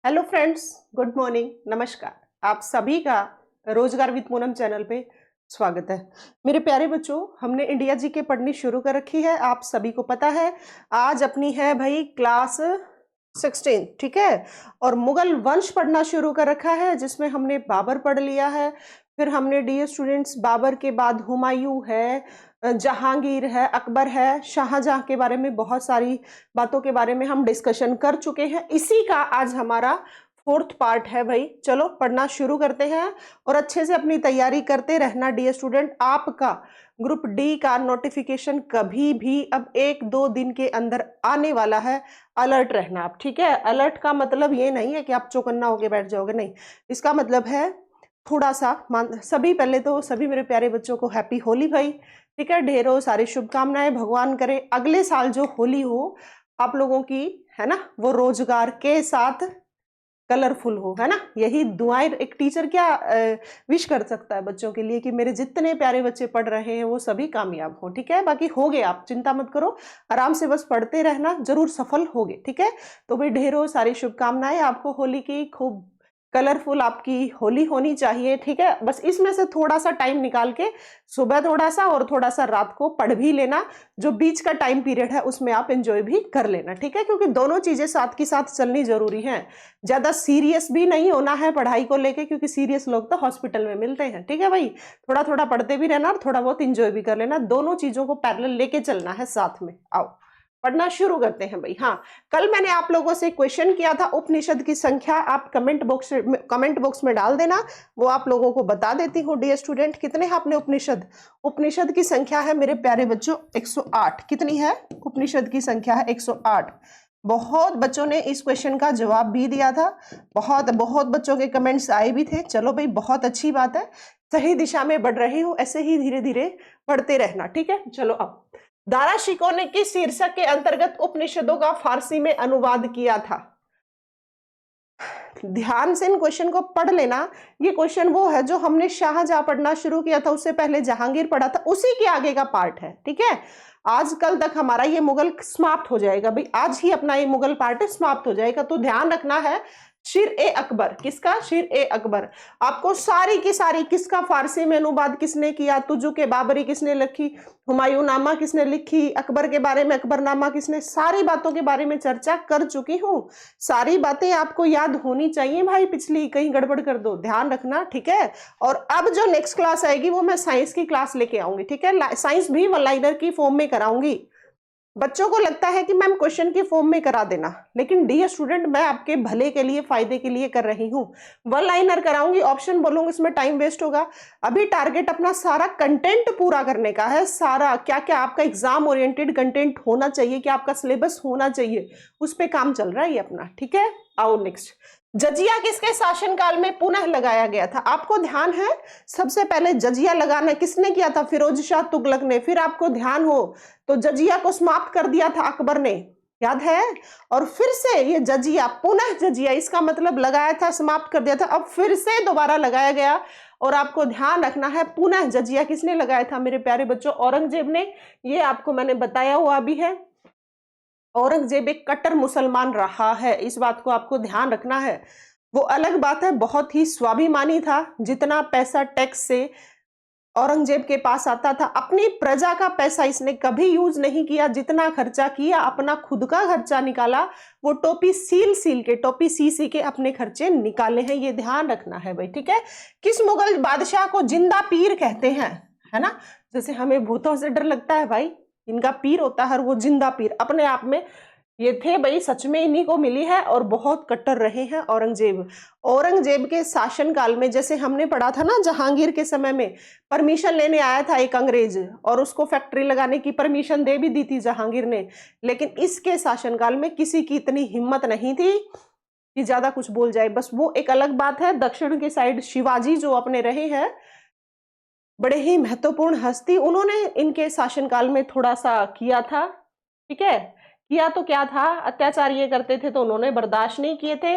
Hello friends, good morning, नमस्कार। आप सभी का रोजगार विद पूनम चैनल पे स्वागत है। मेरे प्यारे बच्चों, हमने इंडिया जीके पढ़नी शुरू कर रखी है। आप सभी को पता है आज अपनी है भाई क्लास 16, ठीक है। और मुगल वंश पढ़ना शुरू कर रखा है, जिसमें हमने बाबर पढ़ लिया है। फिर हमने डियर स्टूडेंट्स बाबर के बाद हुमायूं है, जहांगीर है, अकबर है, शाहजहां के बारे में बहुत सारी बातों के बारे में हम डिस्कशन कर चुके हैं। इसी का आज हमारा फोर्थ पार्ट है भाई। चलो पढ़ना शुरू करते हैं और अच्छे से अपनी तैयारी करते रहना डियर स्टूडेंट। आपका ग्रुप डी का नोटिफिकेशन कभी भी अब 1-2 दिन के अंदर आने वाला है। अलर्ट रहना आप, ठीक है। अलर्ट का मतलब ये नहीं है कि आप चौकन्ना होके बैठ जाओगे, नहीं। इसका मतलब है थोड़ा सा सभी पहले तो सभी मेरे प्यारे बच्चों को हैप्पी होली भाई, ठीक है। ढेरों सारी शुभकामनाएं। भगवान करे अगले साल जो होली हो आप लोगों की, है ना, वो रोजगार के साथ कलरफुल हो, है ना। यही दुआएं एक टीचर क्या विश कर सकता है बच्चों के लिए कि मेरे जितने प्यारे बच्चे पढ़ रहे हैं वो सभी कामयाब हो, ठीक है। बाकी होगे, आप चिंता मत करो, आराम से बस पढ़ते रहना, जरूर सफल होगे, ठीक है। तो भाई ढेरों सारी शुभकामनाएं आपको होली की। खूब कलरफुल आपकी होली होनी चाहिए, ठीक है। बस इसमें से थोड़ा सा टाइम निकाल के सुबह थोड़ा सा और थोड़ा सा रात को पढ़ भी लेना। जो बीच का टाइम पीरियड है उसमें आप एंजॉय भी कर लेना, ठीक है, क्योंकि दोनों चीजें साथ की साथ चलनी जरूरी है। ज्यादा सीरियस भी नहीं होना है पढ़ाई को लेके, क्योंकि सीरियस लोग तो हॉस्पिटल में मिलते हैं, ठीक है भाई। थोड़ा थोड़ा पढ़ते भी रहना और थोड़ा बहुत इंजॉय भी कर लेना। दोनों चीजों को पैरेलल लेके चलना है साथ में। आओ पढ़ना शुरू करते हैं भाई। हाँ, कल मैंने आप लोगों से क्वेश्चन किया था, उपनिषद की संख्या आप कमेंट बॉक्स में डाल देना, वो आप लोगों को बता देती हूँ डियर स्टूडेंट। कितने हैं आपने उपनिषद? उपनिषद की संख्या है मेरे प्यारे बच्चों 108। कितनी है? उपनिषद की संख्या है 108। बहुत बच्चों ने इस क्वेश्चन का जवाब भी दिया था, बहुत बहुत बच्चों के कमेंट्स आए भी थे। चलो भाई, बहुत अच्छी बात है, सही दिशा में बढ़ रही हूँ। ऐसे ही धीरे धीरे पढ़ते रहना, ठीक है। चलो अब दारा शिकोह ने किस शीर्षक के अंतर्गत उपनिषदों का फारसी में अनुवाद किया था? ध्यान से इन क्वेश्चन को पढ़ लेना। ये क्वेश्चन वो है जो हमने शाहजहां पढ़ना शुरू किया था, उससे पहले जहांगीर पढ़ा था, उसी के आगे का पार्ट है, ठीक है। आज कल तक हमारा ये मुगल समाप्त हो जाएगा भाई, आज ही अपना ये मुगल पार्ट समाप्त हो जाएगा। तो ध्यान रखना है, शिर ए अकबर, किसका? शिर ए अकबर। आपको सारी की सारी, किसका फारसी में अनुवाद किसने किया, तुजु के बाबरी किसने लिखी, हुमायूं नामा किसने लिखी, अकबर के बारे में अकबरनामा किसने, सारी बातों के बारे में चर्चा कर चुकी हूँ। सारी बातें आपको याद होनी चाहिए भाई, पिछली कहीं गड़बड़ कर दो, ध्यान रखना, ठीक है। और अब जो नेक्स्ट क्लास आएगी वो मैं साइंस की क्लास लेके आऊंगी, ठीक है। साइंस भी वन लाइनर की फॉर्म में कराऊंगी। बच्चों को लगता है कि मैम क्वेश्चन की फॉर्म में करा देना, लेकिन डियर स्टूडेंट मैं आपके भले के लिए, फायदे के लिए कर रही हूँ। वन लाइनर कराऊंगी, ऑप्शन बोलूंगी, इसमें टाइम वेस्ट होगा। अभी टारगेट अपना सारा कंटेंट पूरा करने का है। सारा क्या क्या आपका एग्जाम ओरिएंटेड कंटेंट होना चाहिए, क्या आपका सिलेबस होना चाहिए, उस पर काम चल रहा है ये अपना, ठीक है। आओ नेक्स्ट, जजिया किसके शासनकाल में पुनः लगाया गया था? आपको ध्यान है, सबसे पहले जजिया लगाना किसने किया था? फिरोज शाह तुगलक ने। फिर आपको ध्यान हो तो जजिया को समाप्त कर दिया था अकबर ने, याद है। और फिर से ये जजिया, पुनः जजिया, इसका मतलब लगाया था, समाप्त कर दिया था, अब फिर से दोबारा लगाया गया। और आपको ध्यान रखना है, पुनः जजिया किसने लगाया था मेरे प्यारे बच्चों? औरंगजेब ने। ये आपको मैंने बताया हुआ भी है। औरंगजेब एक कट्टर मुसलमान रहा है, इस बात को आपको ध्यान रखना है। वो अलग बात है, बहुत ही स्वाभिमानी था। जितना पैसा टैक्स से औरंगजेब के पास आता था, अपनी प्रजा का पैसा इसने कभी यूज नहीं किया। जितना खर्चा किया अपना खुद का खर्चा निकाला। वो टोपी टोपी सी के अपने खर्चे निकाले हैं, ये ध्यान रखना है भाई, ठीक है। किस मुगल बादशाह को जिंदा पीर कहते हैं? है ना, जैसे हमें भूतों से डर लगता है भाई, इनका पीर होता है, वो जिंदा पीर अपने आप में ये थे भाई, सच में इन्हीं को मिली है। और बहुत कट्टर रहे हैं औरंगजेब। औरंगजेब के शासनकाल में, जैसे हमने पढ़ा था ना, जहांगीर के समय में परमिशन लेने आया था एक अंग्रेज, और उसको फैक्ट्री लगाने की परमिशन दे भी दी थी जहांगीर ने। लेकिन इसके शासनकाल में किसी की इतनी हिम्मत नहीं थी कि ज्यादा कुछ बोल जाए। बस वो एक अलग बात है। दक्षिण के साइड शिवाजी जो अपने रहे हैं, बड़े ही महत्वपूर्ण हस्ती, उन्होंने इनके शासनकाल में थोड़ा सा किया था, ठीक है। किया तो क्या था, अत्याचार ये करते थे तो उन्होंने बर्दाश्त नहीं किए थे।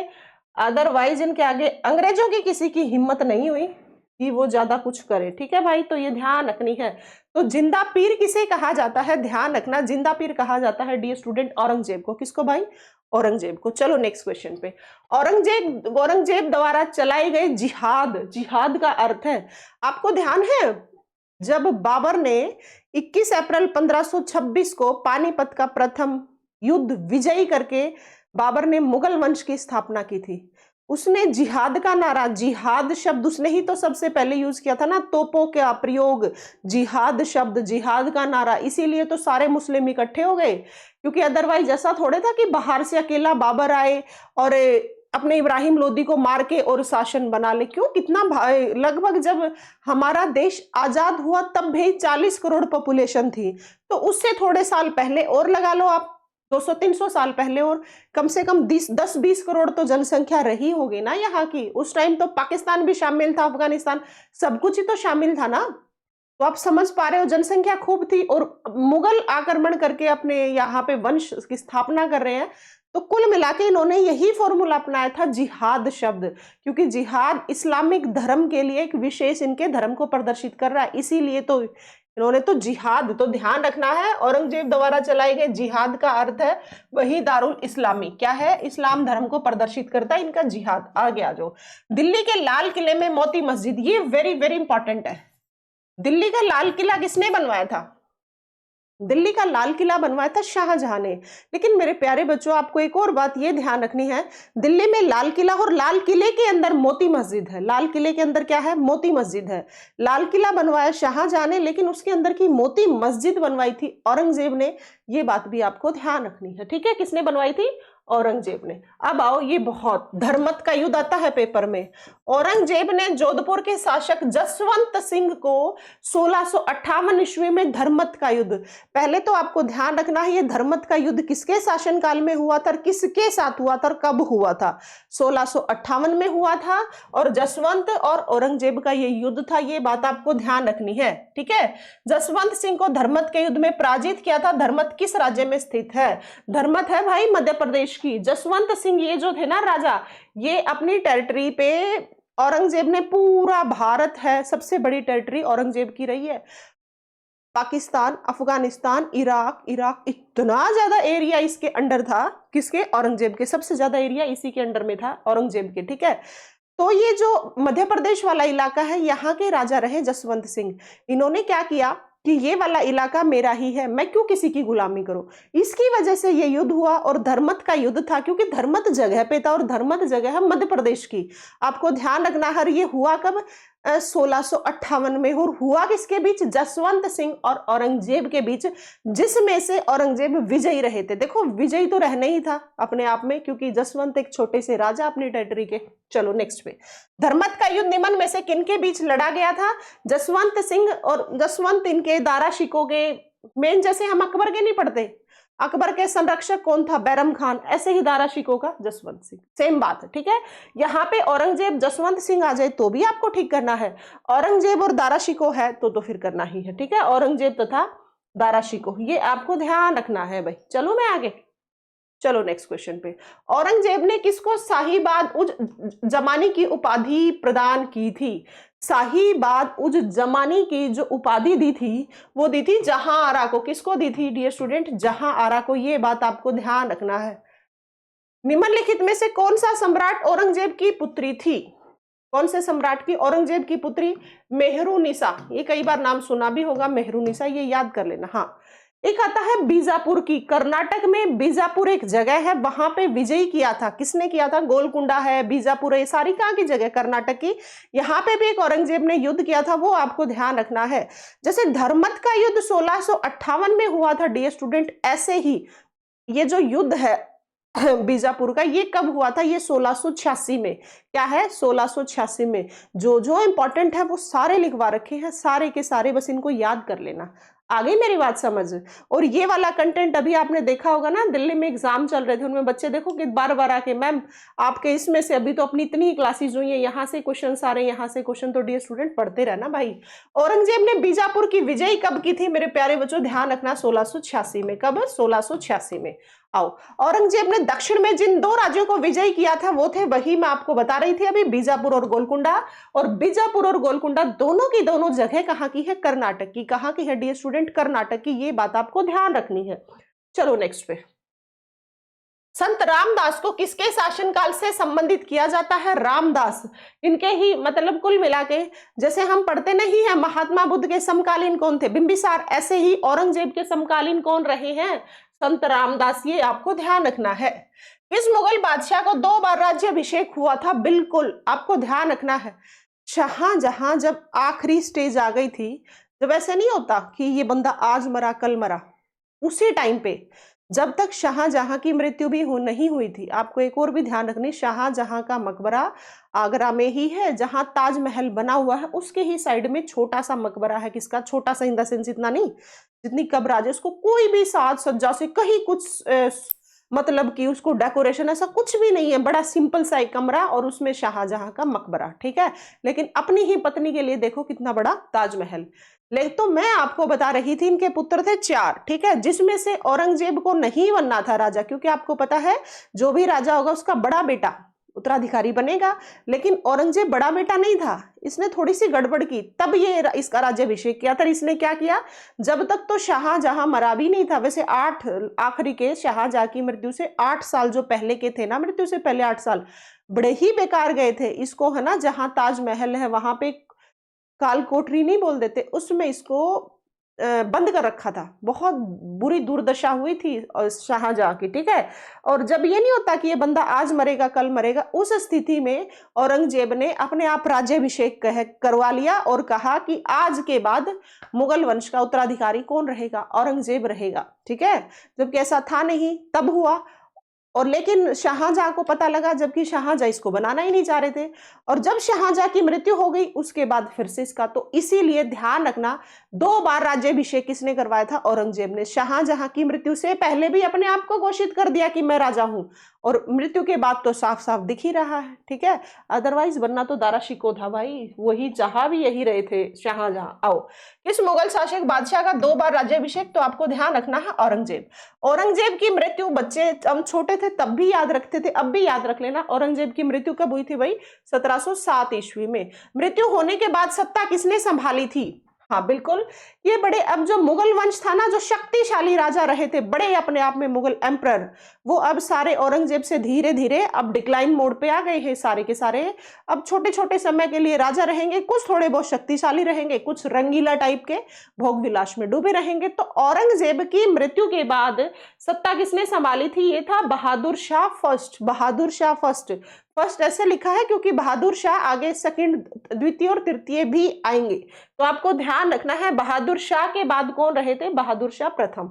अदरवाइज इनके आगे अंग्रेजों की किसी की हिम्मत नहीं हुई कि वो ज्यादा कुछ करे, ठीक है भाई। तो ये ध्यान रखनी है। तो जिंदा पीर किसे कहा जाता है? ध्यान रखना, जिंदा पीर कहा जाता है डियर स्टूडेंट औरंगजेब को। किसको भाई? औरंगजेब को। चलो नेक्स्ट क्वेश्चन पे। औरंगजेब द्वारा चलाई गई जिहाद, जिहाद का अर्थ है, आपको ध्यान है जब बाबर ने 21 अप्रैल 1526 को पानीपत का प्रथम युद्ध विजयी करके बाबर ने मुगल वंश की स्थापना की थी, उसने जिहाद का नारा, जिहाद शब्द उसने ही तो सबसे पहले यूज किया था ना, तोपों का प्रयोग, जिहाद शब्द, जिहाद का नारा, इसीलिए तो सारे मुस्लिम इकट्ठे हो गए, क्योंकि अदरवाइज ऐसा थोड़े था कि बाहर से अकेला बाबर आए और अपने इब्राहिम लोदी को मार के और शासन बना ले। क्यों, कितना लगभग जब हमारा देश आजाद हुआ तब भी 40 करोड़ पॉपुलेशन थी, तो उससे थोड़े साल पहले और लगा लो आप, 200-300 साल पहले, और कम से कम 10-20 करोड़ तो जनसंख्या रही होगी ना यहाँ की। उस टाइम तो पाकिस्तान भी शामिल था, अफगानिस्तान, सब कुछ ही तो शामिल था ना। तो आप समझ पा रहे हो, जनसंख्या खूब थी और मुगल आक्रमण करके अपने यहाँ पे वंश की स्थापना कर रहे हैं। तो कुल मिला के इन्होंने यही फॉर्मूला अपनाया था, जिहाद शब्द, क्योंकि जिहाद इस्लामिक धर्म के लिए एक विशेष इनके धर्म को प्रदर्शित कर रहा है, इसीलिए तो इन्होंने तो जिहाद, तो ध्यान रखना है औरंगजेब द्वारा चलाए गए जिहाद का अर्थ है वही दारुल इस्लामी, क्या है, इस्लाम धर्म को प्रदर्शित करता है इनका जिहाद। आगे आ जाओ। दिल्ली के लाल किले में मोती मस्जिद, ये वेरी वेरी इंपॉर्टेंट है। दिल्ली का लाल किला किसने बनवाया था? दिल्ली का लाल किला बनवाया था शाहजहां ने। लेकिन मेरे प्यारे बच्चों, आपको एक और बात ये ध्यान रखनी है, दिल्ली में लाल किला और लाल किले के अंदर मोती मस्जिद है। लाल किले के अंदर क्या है? मोती मस्जिद है। लाल किला बनवाया शाहजहां ने, लेकिन उसके अंदर की मोती मस्जिद बनवाई थी औरंगजेब ने। ये बात भी आपको ध्यान रखनी है, ठीक है। किसने बनवाई थी? औरंगजेब ने। अब आओ, ये बहुत धर्मत का युद्ध आता है पेपर में। औरंगजेब ने जोधपुर के शासक जसवंत सिंह को 1658 ईस्वी में धर्मत का युद्ध, पहले तो आपको ध्यान रखना है ये धर्मत का युद्ध किसके शासनकाल में हुआ था, किसके साथ हुआ था और कब हुआ था? 1658 में हुआ था और जसवंत और औरंगजेब का ये युद्ध था, ये बात आपको ध्यान रखनी है, ठीक है। जसवंत सिंह को धर्मत के युद्ध में पराजित किया था। धर्मत किस राज्य में स्थित है? धर्मत है भाई मध्य प्रदेश की। जसवंत सिंह ये जो थे ना राजा, ये अपनी टेरिटरी पे औरंगजेब ने, पूरा भारत है, सबसे बड़ी टेरिटरी औरंगजेब की रही है। पाकिस्तान, अफगानिस्तान, इराक इतना ज्यादा एरिया इसके अंडर था, किसके? औरंगजेब के। सबसे ज्यादा एरिया इसी के अंडर में था, औरंगजेब के, ठीक है। तो ये जो मध्य प्रदेश वाला इलाका है, यहाँ के राजा रहे जसवंत सिंह। इन्होंने क्या किया कि ये वाला इलाका मेरा ही है, मैं क्यों किसी की गुलामी करूं। इसकी वजह से ये युद्ध हुआ और धर्मत का युद्ध था, क्योंकि धर्मत जगह पे था और धर्मत जगह है मध्य प्रदेश की। आपको ध्यान रखना है, ये हुआ कब? 1658 में। और हुआ किसके बीच? जसवंत सिंह और औरंगजेब के बीच, जिसमें से औरंगजेब विजयी रहे थे। देखो, विजयी तो रहना ही था अपने आप में, क्योंकि जसवंत एक छोटे से राजा अपनी टेरिटरी के। चलो नेक्स्ट पे। धर्मत का युद्ध निम्न में से किनके बीच लड़ा गया था? जसवंत सिंह और जसवंत इनके दारा शिकोह मेन, जैसे हम अकबर के नहीं पढ़ते, अकबर के संरक्षक कौन था? बैरम खान। ऐसे ही दारा शिकोह का जसवंत सिंह, सेम बात है, ठीक है। यहाँ पे औरंगजेब जसवंत सिंह आ जाए तो भी आपको ठीक करना है, औरंगजेब और दारा शिकोह है तो फिर करना ही है, ठीक है। औरंगजेब तथा दारा शिकोह, ये आपको ध्यान रखना है भाई। चलो मैं आगे, चलो नेक्स्ट क्वेश्चन पे। औरंगजेब ने किसको शाहीबाद उज जमानी की उपाधि प्रदान की थी? शाहीबाद उज जमानी की जो उपाधि दी थी, वो दी थी जहां आरा को। किसको दी थी डियर स्टूडेंट? जहां आरा को। ये बात आपको ध्यान रखना है। निम्नलिखित में से कौन सा सम्राट औरंगजेब की पुत्री थी? कौन से सम्राट की? औरंगजेब की पुत्री मेहरुनिसा। ये कई बार नाम सुना भी होगा, मेहरुनिसा, ये याद कर लेना। हाँ, एक आता है बीजापुर की। कर्नाटक में बीजापुर एक जगह है, वहां पे विजयी किया था। किसने किया था? गोलकुंडा है, बीजापुर है, ये सारी कहाँ की जगह? कर्नाटक की। यहाँ पे भी एक औरंगजेब ने युद्ध किया था, वो आपको ध्यान रखना है। जैसे धर्मत का युद्ध 1658 में हुआ था डियर स्टूडेंट, ऐसे ही ये जो युद्ध है बीजापुर का, ये कब हुआ था? ये 1686 में। क्या है? 1686 में। जो इंपॉर्टेंट है वो सारे लिखवा रखे हैं, सारे के सारे, बस इनको याद कर लेना। आगे मेरी बात समझ। और ये वाला कंटेंट अभी आपने देखा होगा ना, दिल्ली में एग्जाम चल रहे थे, उनमें बच्चे देखो कि बार बार आके, मैम आपके इसमें से अभी तो अपनी इतनी ही क्लासेज हुई है, यहाँ से क्वेश्चन आ रहे हैं, यहाँ से क्वेश्चन, तो डियर स्टूडेंट पढ़ते रहना भाई। औरंगजेब ने बीजापुर की विजयी कब की थी मेरे प्यारे बच्चों? ध्यान रखना, 1686 में। कब? 1686 में। आओ, औरंगजेब ने दक्षिण में जिन दो राज्यों को विजय किया था वो थे, वही मैं आपको बता रही थी अभी, बीजापुर और गोलकुंडा। और बीजापुर और गोलकुंडा दोनों की दोनों जगह कहाँ की है? कर्नाटक की। कहाँ की है डियर स्टूडेंट? कर्नाटक की। ये बात आपको ध्यान रखनी है। चलो नेक्स्ट पे। संत रामदास को किसके शासनकाल से संबंधित किया जाता है? रामदास, इनके ही मतलब कुल मिला के जैसे हम पढ़ते नहीं है महात्मा बुद्ध के समकालीन कौन थे? बिंबिसार, ऐसे ही औरंगजेब के समकालीन कौन रहे हैं? संत रामदास। ये आपको ध्यान रखना है। किस मुगल बादशाह को 2 बार राज्याभिषेक हुआ था? बिल्कुल आपको ध्यान रखना है, शाहजहां। जब आखिरी स्टेज आ गई थी, जब ऐसे नहीं होता कि ये बंदा आज मरा कल मरा, उसी टाइम पे, जब तक शाहजहां की मृत्यु भी नहीं हुई थी। आपको एक और भी ध्यान रखनी, शाहजहां का मकबरा आगरा में ही है, जहां ताजमहल बना हुआ है उसके ही साइड में छोटा सा मकबरा है। किसका? छोटा सा, इन द सेंस इतना नहीं, जितनी कब्र आ जाए उसको कोई भी साज सज्जा से कहीं कुछ मतलब कि उसको डेकोरेशन ऐसा कुछ भी नहीं है, बड़ा सिंपल सा एक कमरा और उसमें शाहजहां का मकबरा, ठीक है। लेकिन अपनी ही पत्नी के लिए देखो कितना बड़ा ताजमहल। ले तो मैं आपको बता रही थी इनके पुत्र थे 4, ठीक है, जिसमें से औरंगजेब को नहीं बनना था राजा, क्योंकि आपको पता है जो भी राजा होगा उसका बड़ा बेटा उत्तराधिकारी बनेगा, लेकिन औरंगजेब बड़ा बेटा नहीं था। इसने थोड़ी सी गड़बड़ की, तब ये इसका राज्याभिषेक किया था। इसने क्या किया, जब तक तो शाहजहां मरा भी नहीं था, वैसे 8 आखिरी के शाहजहां की मृत्यु से 8 साल जो पहले के थे ना, मृत्यु से पहले 8 साल बड़े ही बेकार गए थे। इसको है ना, जहां ताजमहल है वहां पे काल कोठरी नहीं बोल देते, उसमें इसको बंद कर रखा था। बहुत बुरी दुर्दशा हुई थी शाहजहां की, ठीक है। और जब ये नहीं होता कि ये बंदा आज मरेगा कल मरेगा, उस स्थिति में औरंगजेब ने अपने आप राज्याभिषेक करवा लिया और कहा कि आज के बाद मुगल वंश का उत्तराधिकारी कौन रहेगा? औरंगजेब रहेगा, ठीक है। जबकि ऐसा था नहीं, तब हुआ। और लेकिन शाहजहां को पता लगा, जबकि शाहजहां इसको बनाना ही नहीं चाह रहे थे। और जब शाहजहां की मृत्यु हो गई उसके बाद फिर से इसका, तो इसीलिए ध्यान रखना 2 बार राज्याभिषेक किसने करवाया था? औरंगजेब ने। शाहजहां की मृत्यु से पहले भी अपने आप को घोषित कर दिया कि मैं राजा हूं, और मृत्यु के बाद तो साफ साफ दिख ही रहा है, ठीक है। अदरवाइज बनना तो दारा शिको था भाई, वही चाह भी यही रहे थे शाहजहां। आओ, किस मुगल शासक बादशाह का 2 बार राज्याभिषेक? तो आपको ध्यान रखना है औरंगजेब। औरंगजेब की मृत्यु, बच्चे हम छोटे थे तब भी याद रखते थे, अब भी याद रख लेना। औरंगजेब की मृत्यु कब हुई थी भाई? 1707 ईस्वी में। मृत्यु होने के बाद सत्ता किसने संभाली थी? हाँ बिल्कुल, ये बड़े, अब जो मुगल वंश था ना, जो शक्तिशाली राजा रहे थे बड़े अपने आप में मुगल एम्परर, वो अब सारे औरंगजेब से धीरे धीरे अब डिक्लाइन मोड पे आ गए हैं सारे के सारे। अब छोटे छोटे समय के लिए राजा रहेंगे, कुछ थोड़े बहुत शक्तिशाली रहेंगे, कुछ रंगीला टाइप के भोग विलास में डूबे रहेंगे। तो औरंगजेब की मृत्यु के बाद सत्ता किसने संभाली थी? ये था Bahadur Shah first. Bahadur Shah first, first ऐसे लिखा है क्योंकि बहादुर शाह आगे सेकंड, द्वितीय और तृतीय भी आएंगे, तो आपको ध्यान रखना है। बहादुर शाह के बाद कौन रहे थे? बहादुर शाह प्रथम,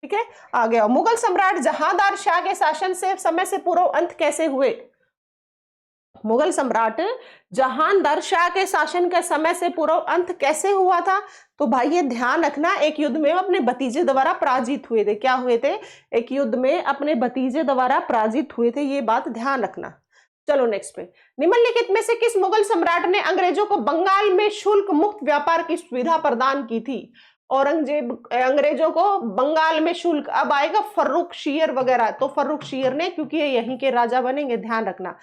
ठीक है। आ गया मुगल सम्राट जहांदार शाह के शासन से समय से पूर्व अंत कैसे हुए? मुगल सम्राट जहांदार शाह के शासन के समय से पूर्व अंत कैसे हुआ था? तो भाई ये ध्यान रखना, एक युद्ध में अपने भतीजे द्वारा पराजित हुए थे। क्या हुए थे? एक युद्ध में अपने भतीजे द्वारा पराजित हुए थे, ये बात ध्यान रखना। चलो नेक्स्ट पे, निम्नलिखित में से किस मुगल सम्राट ने अंग्रेजों को बंगाल में शुल्क मुक्त व्यापार की सुविधा प्रदान की थी? औरंगजेब अंग्रेजों को बंगाल में शुल्क, अब आएगा फर्रुख शीर वगैरह, तो फर्रुख शीर ने, क्योंकि ये यहीं के राजा बनेंगे, ध्यान रखना।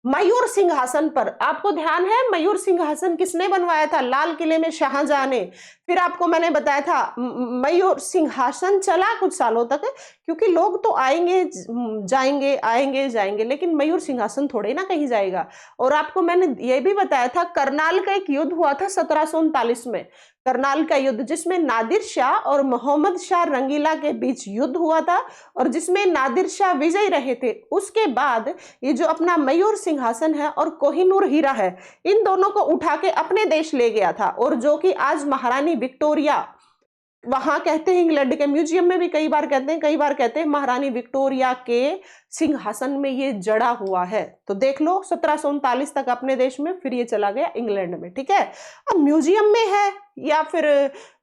मयूर सिंहासन पर आपको ध्यान है, मयूर सिंहासन किसने बनवाया था? लाल किले में शाहजहां ने। फिर आपको मैंने बताया था मयूर सिंहासन चला कुछ सालों तक, क्योंकि लोग तो आएंगे जाएंगे आएंगे जाएंगे, लेकिन मयूर सिंहासन थोड़े ना कहीं जाएगा। और आपको मैंने ये भी बताया था करनाल का एक युद्ध हुआ था 1739 में, करनाल का युद्ध, जिसमें नादिर शाह और मोहम्मद शाह रंगीला के बीच युद्ध हुआ था, और जिसमें नादिर शाह विजयी रहे थे। उसके बाद ये जो अपना मयूर सिंहासन है और कोहिनूर हीरा है, इन दोनों को उठा के अपने देश ले गया था, और जो कि आज महारानी विक्टोरिया, वहां कहते हैं इंग्लैंड के म्यूजियम में भी कई बार कहते हैं, कई बार कहते हैं महारानी विक्टोरिया के सिंहासन में ये जड़ा हुआ है। तो देख लो 1739 तक अपने देश में, फिर ये चला गया इंग्लैंड में, ठीक है। अब म्यूजियम में है या फिर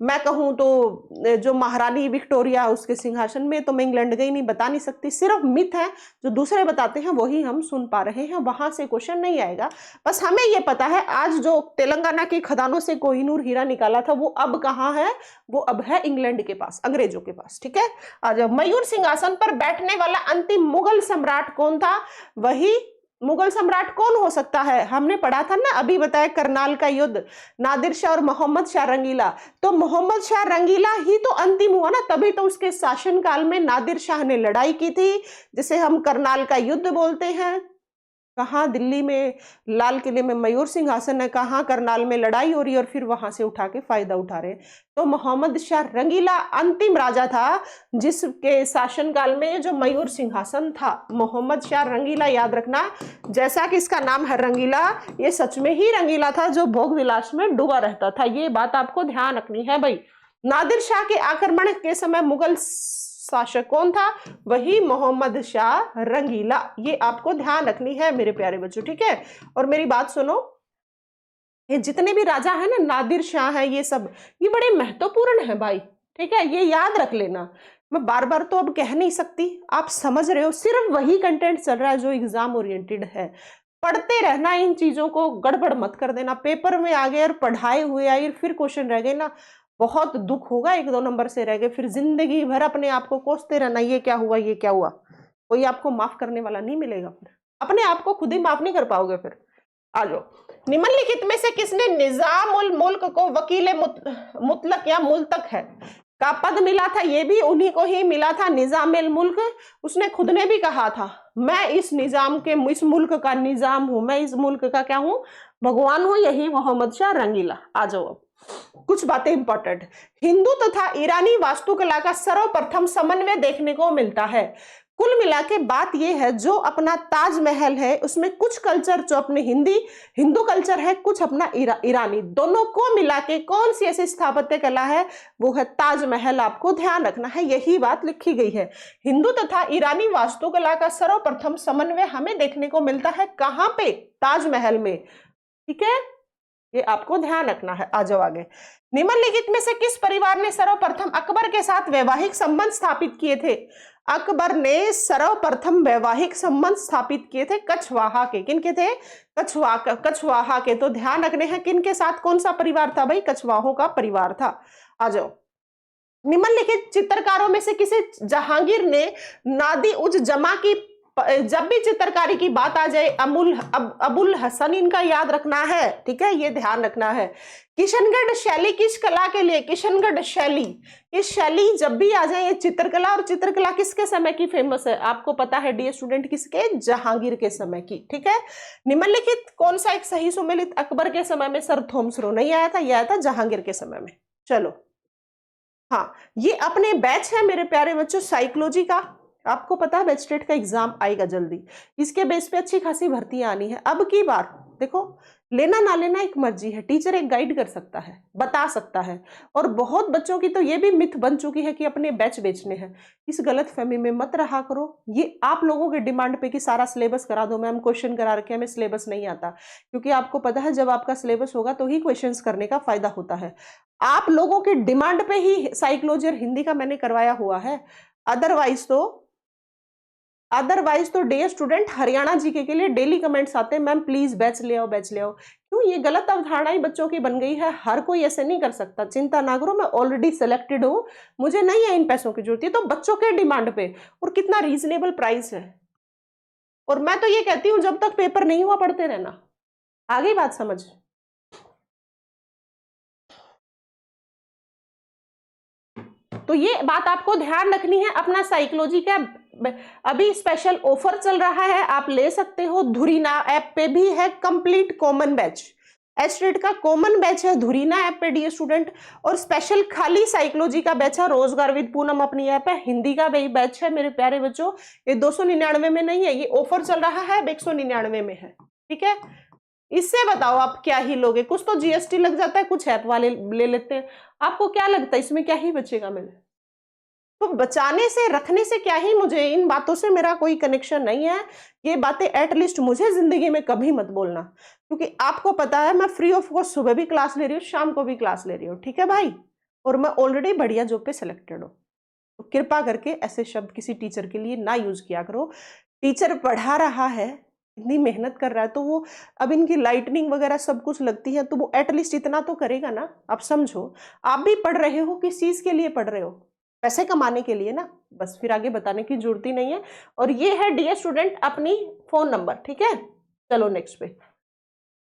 मैं कहूं तो जो महारानी विक्टोरिया उसके सिंहासन में, तो मैं इंग्लैंड गई नहीं, बता नहीं सकती, सिर्फ मिथ है जो दूसरे बताते हैं वही हम सुन पा रहे हैं, वहां से क्वेश्चन नहीं आएगा। बस हमें ये पता है आज जो तेलंगाना की खदानों से कोहिनूर हीरा निकाला था वो अब कहाँ है? वो अब है इंग्लैंड के पास, अंग्रेजों के पास, ठीक है। आज मयूर सिंहासन पर बैठने वाला अंतिम मुगल सम्राट कौन था? वही मुगल सम्राट कौन हो सकता है? हमने पढ़ा था ना, अभी बताया, करनाल का युद्ध, नादिर शाह और मोहम्मद शाह रंगीला। तो मोहम्मद शाह रंगीला ही तो अंतिम हुआ ना, तभी तो उसके शासनकाल में नादिर शाह ने लड़ाई की थी, जिसे हम करनाल का युद्ध बोलते हैं। कहाँ? दिल्ली में लाल किले में मयूर सिंहासन है, कहाँ करनाल में लड़ाई हो रही है और फिर वहां से उठा के फायदा उठा रहे। तो मोहम्मद शाह रंगीला अंतिम राजा था जिसके शासनकाल में ये जो मयूर सिंहासन था, मोहम्मद शाह रंगीला, याद रखना। जैसा कि इसका नाम है रंगीला, ये सच में ही रंगीला था जो भोग विलास में डूबा रहता था। ये बात आपको ध्यान रखनी है भाई। नादिर शाह के आक्रमण के समय मुगल शासक कौन था? वही मोहम्मद शाह रंगीला। ये आपको ध्यान रखनी है मेरे प्यारे बच्चों, ठीक है। और मेरी बात सुनो, ये जितने भी राजा है ना, नादिर शाह है, ये सब ये बड़े महत्वपूर्ण है भाई, ठीक है, ये याद रख लेना। मैं बार बार तो अब कह नहीं सकती, आप समझ रहे हो, सिर्फ वही कंटेंट चल रहा है जो एग्जाम ओरिएंटेड है। पढ़ते रहना, इन चीजों को गड़बड़ मत कर देना। पेपर में आ गए और पढ़ाए हुए आई फिर क्वेश्चन रह गए ना, बहुत दुख होगा। 1-2 नंबर से रह गए, फिर जिंदगी भर अपने आप को कोसते रहना, ये क्या हुआ, ये क्या हुआ। कोई आपको माफ करने वाला नहीं मिलेगा, फिर अपने आप को खुद ही माफ नहीं कर पाओगे। फिर आ जाओ। निम्नलिखित में से किसने निजाम उल मुल्क को वकील मुतलक या मुल्तक है का पद मिला था? ये भी उन्हीं को ही मिला था, निजाम उल मुल्क। उसने खुद ने भी कहा था, मैं इस निजाम के, इस मुल्क का निजाम हूं, मैं इस मुल्क का क्या हूं? भगवान हूं। यही मोहम्मद शाह रंगीला। आ जाओ अब कुछ बातें इंपॉर्टेंट। हिंदू तथा ईरानी वास्तुकला का सर्वप्रथम समन्वय देखने को मिलता है। कुल मिला के बात यह है, जो अपना ताजमहल है उसमें कुछ कल्चर जो अपने हिंदू कल्चर है, कुछ अपना ईरानी, दोनों को मिला के कौन सी ऐसी स्थापत्य कला है? वो है ताजमहल। आपको ध्यान रखना है, यही बात लिखी गई है। हिंदू तथा ईरानी वास्तुकला का सर्वप्रथम समन्वय हमें देखने को मिलता है कहां पे? ताजमहल में, ठीक है, ये आपको ध्यान रखना है। आ जाओ आगे। निम्नलिखित में से किस परिवार ने सर्वप्रथम अकबर के साथ वैवाहिक संबंध स्थापित किए थे? अकबर ने सर्वप्रथम वैवाहिक संबंध स्थापित किए थे कछवाहा के। किनके थे? कछवाहा के। तो ध्यान रखने हैं किनके साथ, कौन सा परिवार था भाई? कछवाहों का परिवार था। आ जाओ। निम्नलिखित चित्रकारों में से किसे जहांगीर ने नादी उज जमा की? जब भी चित्रकारी की बात आ जाए, अबुल हसन इनका याद रखना है, ठीक है, ये ध्यान रखना है। किशनगढ़ शैली किस कला के लिए? किशनगढ़ शैली, ये शैली जब भी आ जाए, ये चित्रकला, और चित्रकला किसके समय की फेमस है? आपको पता है डियर स्टूडेंट, किसके? जहांगीर के समय की, ठीक है। निम्नलिखित कौन सा एक सही सुमेलित अकबर के समय में सर थॉमस रो नहीं आया था? यह आया था जहांगीर के समय में। चलो, हाँ, ये अपने बैच है मेरे प्यारे बच्चों साइकोलॉजी का। आपको पता है मैजिस्ट्रेट का एग्जाम आएगा जल्दी, इसके बेस पे अच्छी खासी भर्तियां आनी है। अब की बार देखो, लेना ना लेना एक मर्जी है, टीचर एक गाइड कर सकता है, बता सकता है। और बहुत बच्चों की तो ये भी मिथ बन चुकी है कि अपने बैच बेचने हैं। इस गलत फहमी में मत रहा करो। ये आप लोगों के डिमांड पे कि सारा सिलेबस करा दो मैम, क्वेश्चन करा रखे, हमें सिलेबस नहीं आता। क्योंकि आपको पता है जब आपका सिलेबस होगा तो ही क्वेश्चन करने का फायदा होता है। आप लोगों के डिमांड पे ही साइकोलॉजी और हिंदी का मैंने करवाया हुआ है। अदरवाइज तो डियर स्टूडेंट, हरियाणा जीके के लिए डेली कमेंट्स आते हैं, मैम प्लीज बैच ले आओ, बैच ले आओ। क्यों? ये गलत अवधारणाएं बच्चों की बन गई है। हर कोई ऐसे नहीं कर सकता। चिंता ना करो, मैं ऑलरेडी सिलेक्टेड हूं, मुझे नहीं है इन पैसों की जरूरत। तो बच्चों के डिमांड पे, और कितना रीजनेबल प्राइस है। और मैं तो ये कहती हूं जब तक पेपर नहीं हुआ पढ़ते रहना। आ गई बात समझ? तो ये बात आपको ध्यान रखनी है। अपना साइकोलॉजी का अभी स्पेशल ऑफर चल रहा है, आप ले सकते हो। धुरीना ऐप पे भी है कंप्लीट कॉमन बैच, एस्टेट का कॉमन बैच है धुरीना ऐप पे डियर स्टूडेंट। और स्पेशल खाली साइकोलॉजी का बैच है रोजगार विद पूनम अपनी ऐप है। हिंदी का भी बैच है मेरे प्यारे बच्चों, ये 299 में नहीं है, ये ऑफर चल रहा है, 199 में है, ठीक है। इससे बताओ आप क्या ही लोगे? कुछ तो जीएसटी लग जाता है, कुछ ऐप वाले ले लेते हैं। आपको क्या लगता है इसमें क्या ही बचेगा मेरे? तो बचाने से, रखने से क्या ही, मुझे इन बातों से मेरा कोई कनेक्शन नहीं है। ये बातें एटलीस्ट मुझे जिंदगी में कभी मत बोलना, क्योंकि आपको पता है मैं फ्री ऑफ कॉस्ट सुबह भी क्लास ले रही हूँ, शाम को भी क्लास ले रही हूँ, ठीक है भाई। और मैं ऑलरेडी बढ़िया जॉब पे सिलेक्टेड हूँ। तो कृपा करके ऐसे शब्द किसी टीचर के लिए ना यूज किया करो। टीचर पढ़ा रहा है, इतनी मेहनत कर रहा है, तो वो अब इनकी लाइटनिंग वगैरह सब कुछ लगती है, तो वो एटलीस्ट इतना तो करेगा ना। आप समझो, आप भी पढ़ रहे हो, किस चीज के लिए पढ़ रहे हो? पैसे कमाने के लिए ना, बस फिर आगे बताने की जरूरत ही नहीं है। और ये है डियर स्टूडेंट अपनी फोन नंबर, ठीक है। चलो नेक्स्ट पे,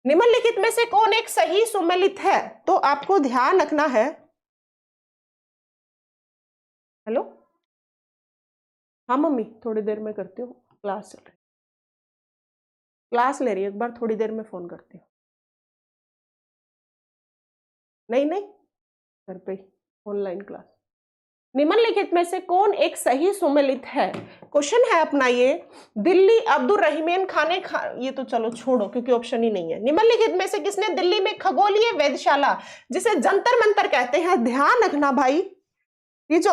निम्नलिखित में से कौन एक सही सुमेलित है? तो आपको ध्यान रखना है, हेलो, हाँ मम्मी थोड़ी देर में करती हूँ, क्लास चल रही, क्लास ले रही है, एक बार थोड़ी देर में फोन करती हूँ। नहीं नहीं, घर पे ऑनलाइन क्लास। निम्नलिखित में से कौन एक सही सुमेलित है? क्वेश्चन है अपना ये, दिल्ली अब्दुल रहीमन खाने ये तो चलो छोड़ो क्योंकि ऑप्शन ही नहीं है। निम्नलिखित में से किसने दिल्ली में खगोलीय वेधशाला जिसे जंतर मंतर कहते हैं, ध्यान रखना भाई, ये जो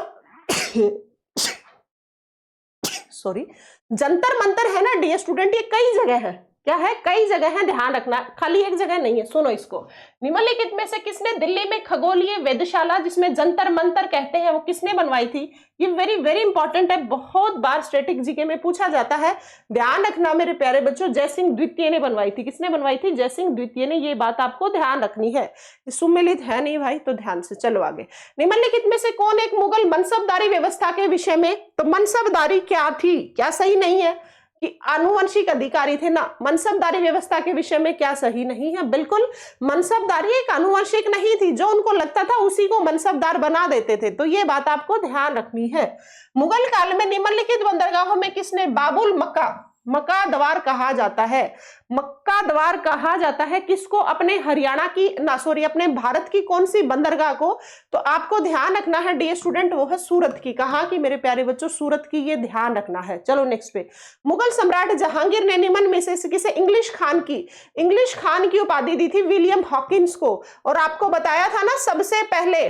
सॉरी जंतर मंतर है ना डियर स्टूडेंट, ये कई जगह है। क्या है? कई जगह है, ध्यान रखना, खाली एक जगह नहीं है। सुनो इसको, निम्नलिखित में से किसने दिल्ली में खगोलीय वेधशाला जिसमें जंतर मंतर कहते हैं वो किसने बनवाई थी? ये वेरी वेरी इंपॉर्टेंट है, बहुत बार स्टैटिक जीके में पूछा जाता है, ध्यान रखना मेरे प्यारे बच्चों। जयसिंह द्वितीय ने बनवाई थी। किसने बनवाई थी? जयसिंह द्वितीय ने, ये बात आपको ध्यान रखनी है। सुमेलित है नहीं भाई, तो ध्यान से चलो आगे। निम्नलिखित में से कौन एक मुगल मनसबदारी व्यवस्था के विषय में, तो मनसबदारी क्या थी? क्या सही नहीं है कि आनुवंशिक अधिकारी थे ना? मनसबदारी व्यवस्था के विषय में क्या सही नहीं है? बिल्कुल, मनसबदारी एक आनुवंशिक नहीं थी, जो उनको लगता था उसी को मनसबदार बना देते थे, तो ये बात आपको ध्यान रखनी है। मुगल काल में निम्नलिखित बंदरगाहों में किसने बाबुल मक्का द्वार कहा जाता है? मक्का द्वार कहा जाता है किसको? अपने हरियाणा की ना सॉरी अपने भारत की कौन सी बंदरगाह को? तो आपको ध्यान रखना है डियर स्टूडेंट, वो है सूरत की। कहा कि मेरे प्यारे बच्चों, सूरत की, ये ध्यान रखना है। चलो नेक्स्ट पे, मुगल सम्राट जहांगीर ने निम्न में से किसे इंग्लिश खान की उपाधि दी थी? विलियम हॉकिंस को। और आपको बताया था ना, सबसे पहले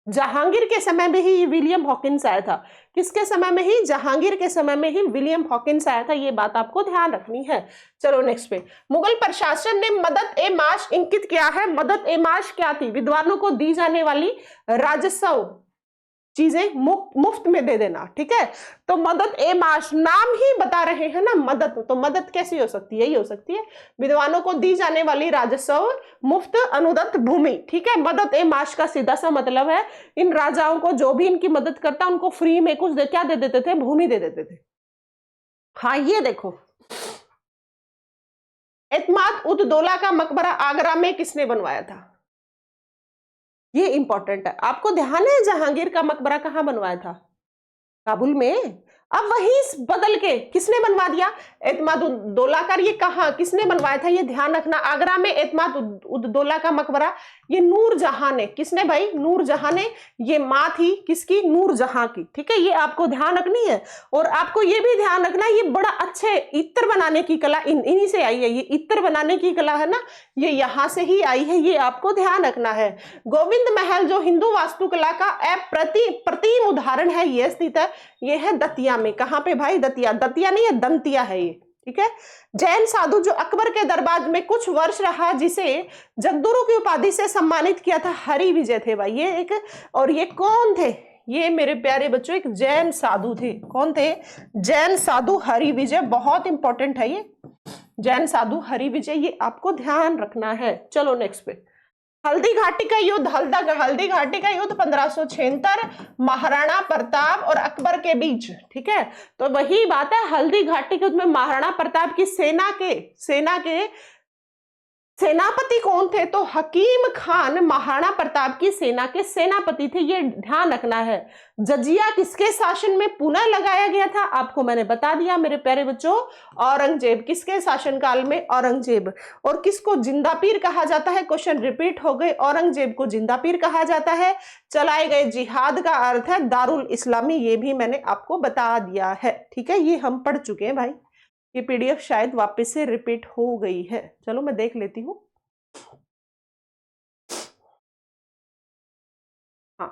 जहांगीर के समय में ही विलियम हॉकिंस आया था। किसके समय में ही? जहांगीर के समय में ही विलियम हॉकिंस आया था, ये बात आपको ध्यान रखनी है। चलो नेक्स्ट पे, मुगल प्रशासन ने मदद ए माश इंकित किया है। मदद ए माश क्या थी? विद्वानों को दी जाने वाली राजस्व चीजें मुफ्त में दे देना, ठीक है। तो मदद ए माश, नाम ही बता रहे हैं ना मदद, तो मदद कैसी हो सकती है? ये हो सकती है विद्वानों को दी जाने वाली राजस्व मुफ्त अनुदत्त भूमि, ठीक है। मदद ए माश का सीधा सा मतलब है इन राजाओं को जो भी इनकी मदद करता उनको फ्री में कुछ क्या दे देते थे? भूमि दे देते थे। हाँ ये देखो, एतमाद उद दौला का मकबरा आगरा में किसने बनवाया था? ये इंपॉर्टेंट है, आपको ध्यान है जहांगीर का मकबरा कहां बनवाया था? काबुल में। अब वही बदल के किसने बनवा दिया? एतमाद उद दौला का। ये कहां किसने बनवाया था? ये ध्यान रखना, आगरा में एतमाद उद दौला का मकबरा, ये नूरजहां ने। किसने भाई? नूरजहां ने। ये मां थी किसकी? नूरजहां की, ठीक है। ये आपको ध्यान रखनी है। और आपको ये भी ध्यान रखना, ये बड़ा अच्छे इत्र बनाने की कला इन्हीं से आई है। ये इत्र बनाने की कला है ना, ये यहां से ही आई है, ये आपको ध्यान रखना है। गोविंद महल जो हिंदू वास्तुकला का प्रतिम उदाहरण है, ये स्थित है, ये है दतिया में। कहां पे भाई? दतिया। दतिया नहीं है, दंतिया है ये, ठीक है। जैन साधु जो अकबर के दरबार में कुछ वर्ष रहा, जिसे जगदुरु की उपाधि से सम्मानित किया था, हरि विजय थे भाई ये एक। और ये कौन थे? ये मेरे प्यारे बच्चों एक जैन साधु थे। कौन थे? जैन साधु हरि विजय, बहुत इंपॉर्टेंट है ये जैन साधु हरि विजय, ये आपको ध्यान रखना है। चलो नेक्स्ट पे, हल्दी घाटी का युद्ध 1576 महाराणा प्रताप और अकबर के बीच, ठीक है। तो वही बात है, हल्दी घाटी के युद्ध में महाराणा प्रताप की सेना के सेनापति कौन थे? तो हकीम खान महाराणा प्रताप की सेना के सेनापति थे, ये ध्यान रखना है। जजिया किसके शासन में पुनः लगाया गया था? आपको मैंने बता दिया मेरे प्यारे बच्चों, औरंगजेब। किसके शासनकाल में? औरंगजेब। और किसको जिंदा पीर कहा जाता है? क्वेश्चन रिपीट हो गए, औरंगजेब को जिंदा पीर कहा जाता है। चलाए गए जिहाद का अर्थ है दारुल इस्लामी, ये भी मैंने आपको बता दिया है, ठीक है। ये हम पढ़ चुके हैं भाई, ये पीडीएफ शायद वापस से रिपीट हो गई है। चलो मैं देख लेती हूँ। हाँ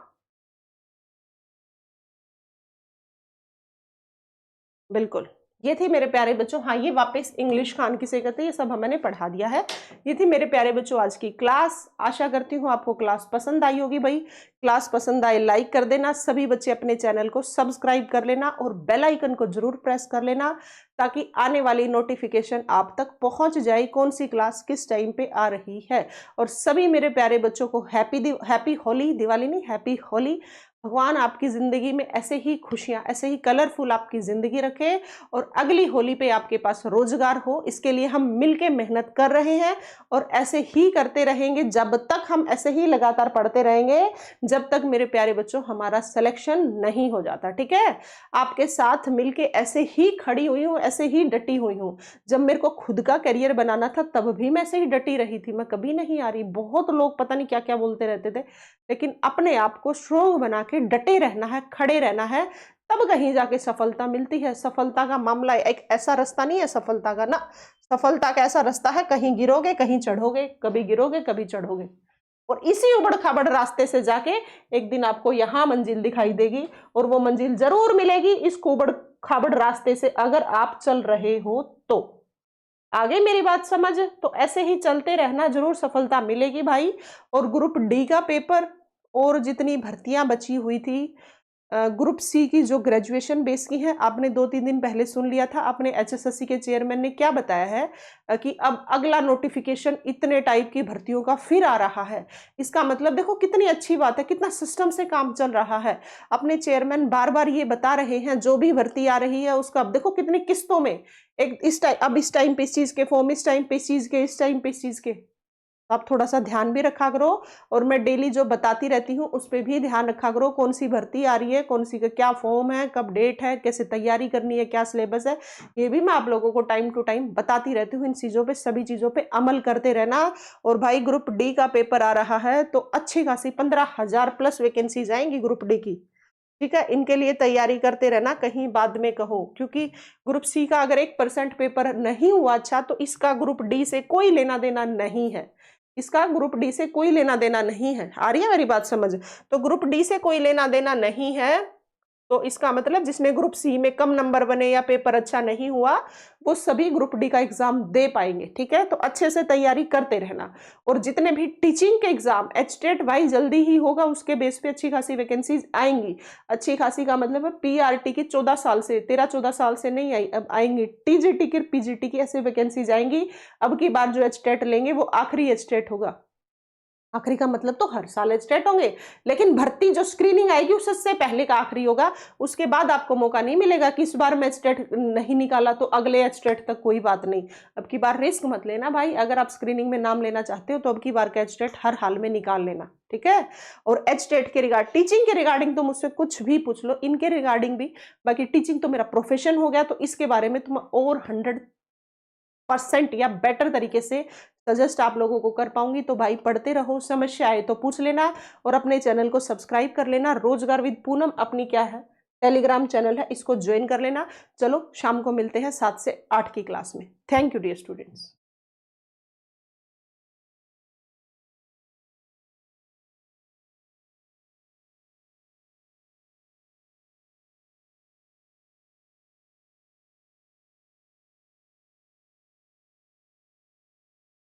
बिल्कुल, ये थी मेरे प्यारे बच्चों। हाँ ये वापस इंग्लिश खान किसे कहते हैं, ये सब मैंने पढ़ा दिया है। ये थी मेरे प्यारे बच्चों आज की क्लास। आशा करती हूँ आपको क्लास पसंद आई होगी भाई। क्लास पसंद आए लाइक कर देना, सभी बच्चे अपने चैनल को सब्सक्राइब कर लेना और बेल आइकन को जरूर प्रेस कर लेना, ताकि आने वाली नोटिफिकेशन आप तक पहुंच जाए, कौन सी क्लास किस टाइम पे आ रही है। और सभी मेरे प्यारे बच्चों को हैप्पी होली, दिवाली नहीं, हैप्पी होली। भगवान आपकी ज़िंदगी में ऐसे ही खुशियाँ, ऐसे ही कलरफुल आपकी ज़िंदगी रखे और अगली होली पे आपके पास रोज़गार हो, इसके लिए हम मिलके मेहनत कर रहे हैं और ऐसे ही करते रहेंगे। जब तक हम ऐसे ही लगातार पढ़ते रहेंगे, जब तक मेरे प्यारे बच्चों हमारा सिलेक्शन नहीं हो जाता, ठीक है? आपके साथ मिलके ऐसे ही खड़ी हुई हूँ, ऐसे ही डटी हुई हूँ। जब मेरे को खुद का करियर बनाना था, तब भी मैं ऐसे ही डटी रही थी, मैं कभी नहीं आ रही। बहुत लोग पता नहीं क्या-क्या बोलते रहते थे, लेकिन अपने आप को स्ट्रॉन्ग बना के डटे रहना है, खड़े रहना है, तब कहीं जाके सफलता मिलती है। सफलता का मामला एक ऐसा रास्ता नहीं है सफलता का ना, सफलता का ऐसा रास्ता है, कहीं गिरोगे, कहीं चढ़ोगे, कभी गिरोगे, कभी चढ़ोगे। और इसी उबड़-खाबड़ रास्ते से जाके एक दिन आपको यहाँ मंजिल दिखाई देगी और वो मंजिल ज़रूर मिलेगी इस उबड़-खाबड़ रास्ते से अगर आप चल रहे हो तो। आगे मेरी बात समझ? तो ऐसे ही चलते रहना, ज़रूर सफलता मिलेगी भाई। और ग्रुप डी का पेपर और जितनी भर्तियां बची हुई थी, ग्रुप सी की जो ग्रेजुएशन बेस की हैं, आपने 2-3 दिन पहले सुन लिया था, अपने एचएसएससी के चेयरमैन ने क्या बताया है कि अब अगला नोटिफिकेशन इतने टाइप की भर्तियों का फिर आ रहा है। इसका मतलब देखो कितनी अच्छी बात है, कितना सिस्टम से काम चल रहा है। अपने चेयरमैन बार-बार ये बता रहे हैं, जो भी भर्ती आ रही है उसका अब देखो कितनी किस्तों में, एक इस टाइम, अब इस टाइम पे इस चीज़ के फॉर्म, इस टाइम पे इस चीज़ के, इस टाइम पे इस चीज़ के। आप थोड़ा-सा ध्यान भी रखा करो और मैं डेली जो बताती रहती हूँ, उस पे भी ध्यान रखा करो, कौन-सी भर्ती आ रही है, कौन-सी का क्या फॉर्म है, कब डेट है, कैसे तैयारी करनी है, क्या सिलेबस है। ये भी मैं आप लोगों को टाइम टू टाइम बताती रहती हूँ। इन चीज़ों पे, सभी चीज़ों पे अमल करते रहना। और भाई ग्रुप डी का पेपर आ रहा है, तो अच्छी खासी 15,000 प्लस वैकेंसीज़ आएँगी ग्रुप डी की। ठीक है? इनके लिए तैयारी करते रहना, कहीं बाद में कहो, क्योंकि ग्रुप सी का अगर 1% पेपर नहीं हुआ अच्छा, तो इसका ग्रुप डी से कोई लेना-देना नहीं है। इसका ग्रुप डी से कोई लेना-देना नहीं है। आ रही है मेरी बात समझ? तो ग्रुप डी से कोई लेना-देना नहीं है, तो इसका मतलब जिसने ग्रुप सी में कम नंबर बने या पेपर अच्छा नहीं हुआ, वो सभी ग्रुप डी का एग्ज़ाम दे पाएँगे, ठीक है? तो अच्छे से तैयारी करते रहना। और जितने भी टीचिंग के एग्ज़ाम, एचटेट भाई जल्दी ही होगा, उसके बेस पे अच्छी खासी वैकेंसीज़ आएँगी। अच्छी खासी का मतलब है पीआरटी की 14 साल से, 13-14 साल से नहीं आई, अब आएँगी। टीजीटी की, पीजीटी की ऐसी वैकेंसीज़ आएँगी। अब की बार जो एचटेट लेंगे वो आखिरी एचटेट होगा। आखिरी का मतलब तो हर साल एचटेट होंगे, लेकिन भर्ती जो स्क्रीनिंग आएगी उससे पहले का आखिरी होगा। उसके बाद आपको मौका नहीं मिलेगा कि इस बार मैं एचटेट नहीं निकाला तो अगले एचटेट तक कोई बात नहीं। अब की बार रिस्क मत लेना भाई, अगर आप स्क्रीनिंग में नाम लेना चाहते हो तो अब की बार का एचटेट हर हाल में निकाल लेना, ठीक है? और एचटेट के टीचिंग के रिगार्डिंग तो मुझसे कुछ भी पूछ लो, इनके रिगार्डिंग भी। बाकी टीचिंग तो मेरा प्रोफेशन हो गया, तो इसके बारे में तो मैं और 100% या बेटर तरीके से सजेस्ट आप लोगों को कर पाऊंगी। तो भाई पढ़ते रहो, समस्या आए तो पूछ लेना और अपने चैनल को सब्सक्राइब कर लेना। रोजगार विद पूनम अपनी क्या है, टेलीग्राम चैनल है, इसको ज्वाइन कर लेना। चलो शाम को मिलते हैं 7 से 8 की क्लास में। Thank you dear students.